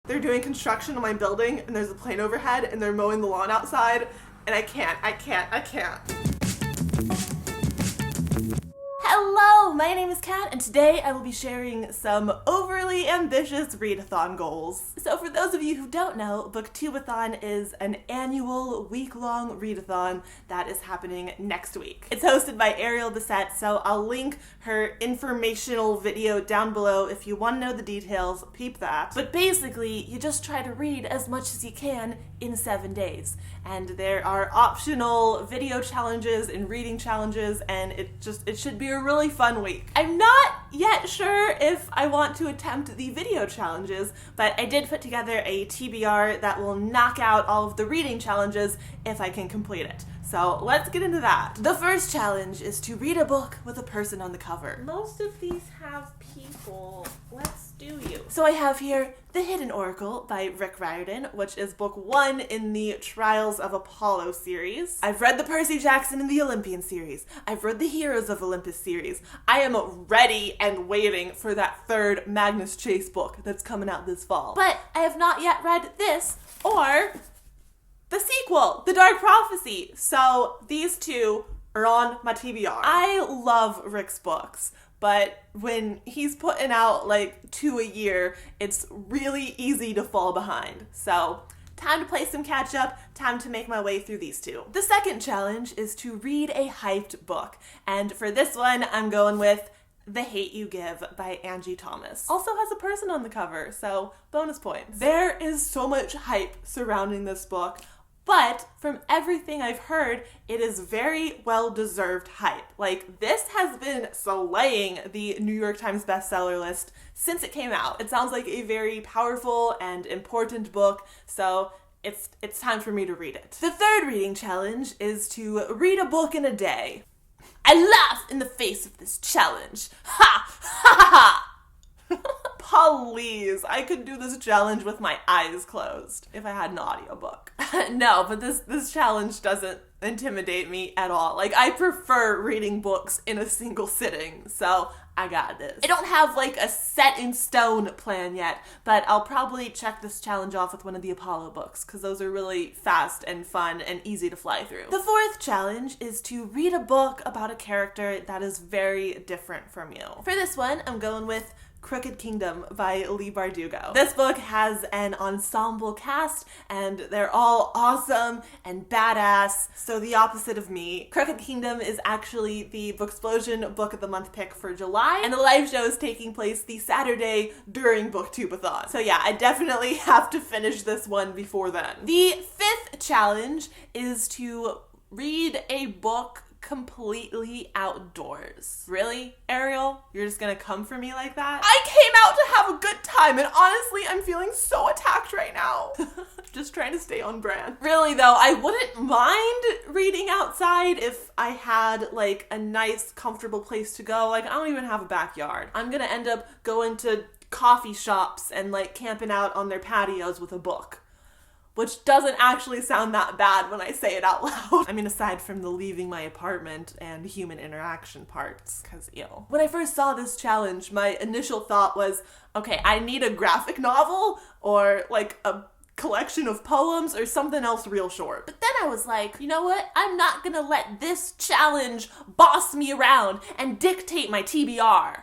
They're doing construction on my building and there's a plane overhead and they're mowing the lawn outside and I can't. Hello, my name is Kat, and today I will be sharing some overly ambitious read-a-thon goals. So for those of you who don't know, Booktube-A-Thon is an annual week-long read-a-thon that is happening next week. It's hosted by Ariel Bissett, so I'll link her informational video down below if you want to know the details, peep that. But basically, you just try to read as much as you can in 7 days. And there are optional video challenges and reading challenges, and it should be a really fun week. I'm not yet sure if I want to attempt the video challenges, but I did put together a TBR that will knock out all of the reading challenges if I can complete it. So let's get into that. The first challenge is to read a book with a person on the cover. Most of these have people. Let's do you. So I have here The Hidden Oracle by Rick Riordan, which is book 1 in the Trials of Apollo series. I've read the Percy Jackson and the Olympian series. I've read the Heroes of Olympus series. I am ready and waiting for that third Magnus Chase book that's coming out this fall. But I have not yet read this or the sequel, The Dark Prophecy. So these two are on my TBR. I love Rick's books, but when he's putting out like 2 a year, it's really easy to fall behind. So time to play some catch up, time to make my way through these two. The second challenge is to read a hyped book. And for this one, I'm going with The Hate You Give by Angie Thomas. Also has a person on the cover, so bonus points. There is so much hype surrounding this book, but from everything I've heard, it is very well-deserved hype. Like, this has been slaying the New York Times bestseller list since it came out. It sounds like a very powerful and important book, so it's time for me to read it. The third reading challenge is to read a book in a day. I laugh in the face of this challenge. Ha! Ha ha ha! Please, I could do this challenge with my eyes closed if I had an audiobook. No, but this challenge doesn't intimidate me at all. Like, I prefer reading books in a single sitting, so I got this. I don't have like a set in stone plan yet, but I'll probably check this challenge off with one of the Apollo books because those are really fast and fun and easy to fly through. The fourth challenge is to read a book about a character that is very different from you. For this one, I'm going with Crooked Kingdom by Leigh Bardugo. This book has an ensemble cast and they're all awesome and badass, so the opposite of me. Crooked Kingdom is actually the Booksplosion Book of the Month pick for July, and the live show is taking place the Saturday during Booktube-A-Thon. So yeah, I definitely have to finish this one before then. The fifth challenge is to read a book completely outdoors. Really, Ariel? You're just gonna come for me like that? I came out to have a good time, and honestly, I'm feeling so attacked right now. Just trying to stay on brand. Really though, I wouldn't mind reading outside if I had like a nice, comfortable place to go. Like, I don't even have a backyard. I'm gonna end up going to coffee shops and like camping out on their patios with a book, which doesn't actually sound that bad when I say it out loud. I mean, aside from the leaving my apartment and human interaction parts, because ew. When I first saw this challenge, my initial thought was, okay, I need a graphic novel or like a collection of poems or something else real short. But then I was like, you know what? I'm not gonna let this challenge boss me around and dictate my TBR.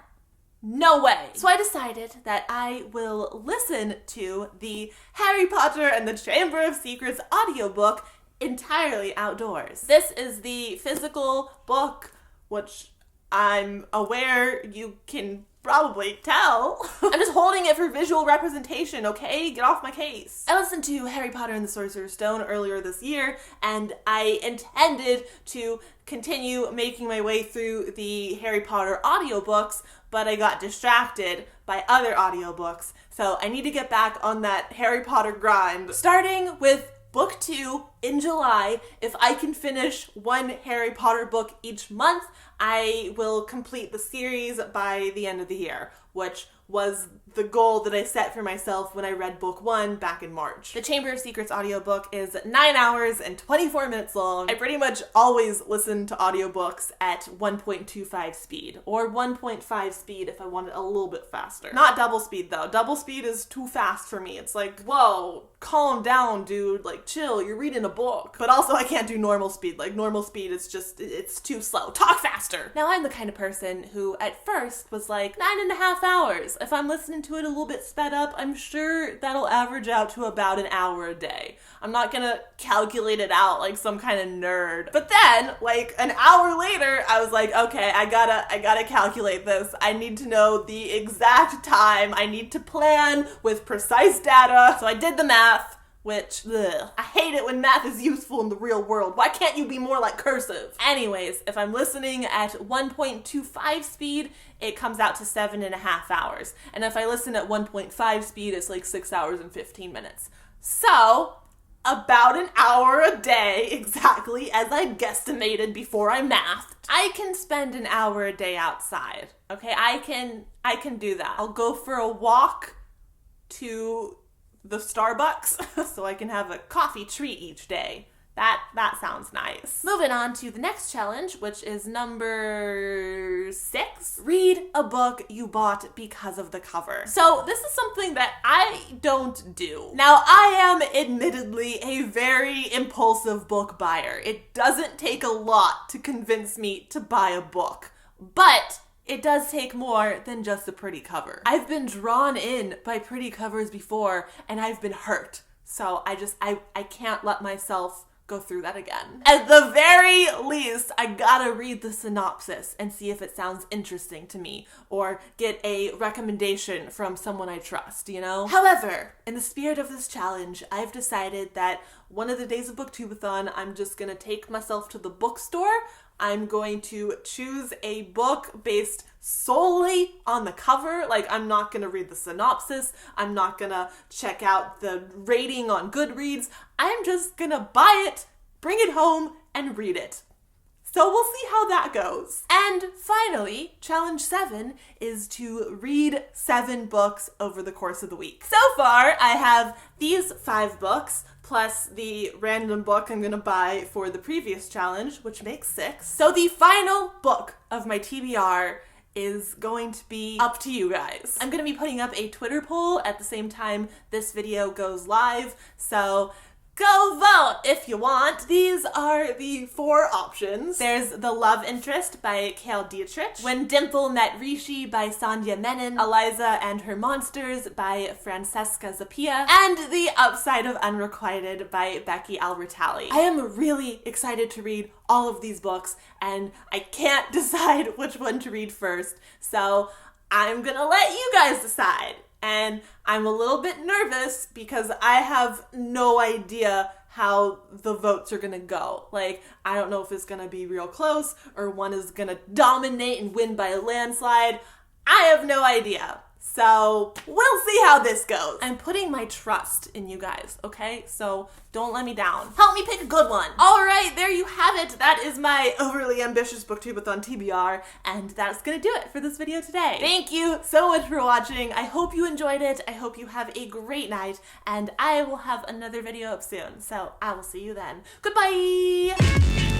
No way. So I decided that I will listen to the Harry Potter and the Chamber of Secrets audiobook entirely outdoors. This is the physical book, which I'm aware you can probably tell. I'm just holding it for visual representation, okay? Get off my case. I listened to Harry Potter and the Sorcerer's Stone earlier this year, and I intended to continue making my way through the Harry Potter audiobooks, but I got distracted by other audiobooks, so I need to get back on that Harry Potter grind. Starting with book 2 in July, if I can finish one Harry Potter book each month, I will complete the series by the end of the year, which was the goal that I set for myself when I read book 1 back in March. The Chamber of Secrets audiobook is 9 hours and 24 minutes long. I pretty much always listen to audiobooks at 1.25 speed, or 1.5 speed if I want it a little bit faster. Not double speed though. Double speed is too fast for me. It's like, whoa, calm down, dude. Like, chill, you're reading a book. But also I can't do normal speed. Like, normal speed is just, it's too slow. Talk faster. Now I'm the kind of person who at first was like, 9.5 hours. If I'm listening to it a little bit sped up, I'm sure that'll average out to about an hour a day. I'm not gonna calculate it out like some kind of nerd. But then, like an hour later, I was like, okay, I gotta calculate this. I need to know the exact time. I need to plan with precise data. So I did the math. Which, ugh, I hate it when math is useful in the real world. Why can't you be more like cursive? Anyways, if I'm listening at 1.25 speed, it comes out to 7.5 hours. And if I listen at 1.5 speed, it's like 6 hours and 15 minutes. So, about an hour a day, exactly as I guesstimated before I mathed. I can spend an hour a day outside, okay? I can do that. I'll go for a walk to the Starbucks so I can have a coffee treat each day. That sounds nice. Moving on to the next challenge, which is number 6. Read a book you bought because of the cover. So this is something that I don't do. Now, I am admittedly a very impulsive book buyer. It doesn't take a lot to convince me to buy a book, but it does take more than just a pretty cover. I've been drawn in by pretty covers before, and I've been hurt. So I can't let myself go through that again. At the very least, I gotta read the synopsis and see if it sounds interesting to me, or get a recommendation from someone I trust, you know? However, in the spirit of this challenge, I've decided that one of the days of Booktube-A-Thon, I'm just gonna take myself to the bookstore. I'm going to choose a book based solely on the cover. Like, I'm not going to read the synopsis. I'm not going to check out the rating on Goodreads. I'm just going to buy it, bring it home, and read it. So we'll see how that goes. And finally, challenge 7 is to read 7 books over the course of the week. So far, I have these 5 books, plus the random book I'm gonna buy for the previous challenge, which makes 6. So the final book of my TBR is going to be up to you guys. I'm gonna be putting up a Twitter poll at the same time this video goes live, so go vote if you want. These are the 4 options. There's The Love Interest by Cale Dietrich, When Dimple Met Rishi by Sandhya Menon, Eliza and Her Monsters by Francesca Zappia, and The Upside of Unrequited by Becky Albertalli. I am really excited to read all of these books, and I can't decide which one to read first, so I'm gonna let you guys decide. And I'm a little bit nervous because I have no idea how the votes are gonna go. Like, I don't know if it's gonna be real close or one is gonna dominate and win by a landslide. I have no idea. So we'll see how this goes. I'm putting my trust in you guys, okay? So don't let me down. Help me pick a good one. All right, there you have it. That is my overly ambitious Booktube-A-Thon TBR, and that's gonna do it for this video today. Thank you so much for watching. I hope you enjoyed it. I hope you have a great night, and I will have another video up soon. So I will see you then. Goodbye.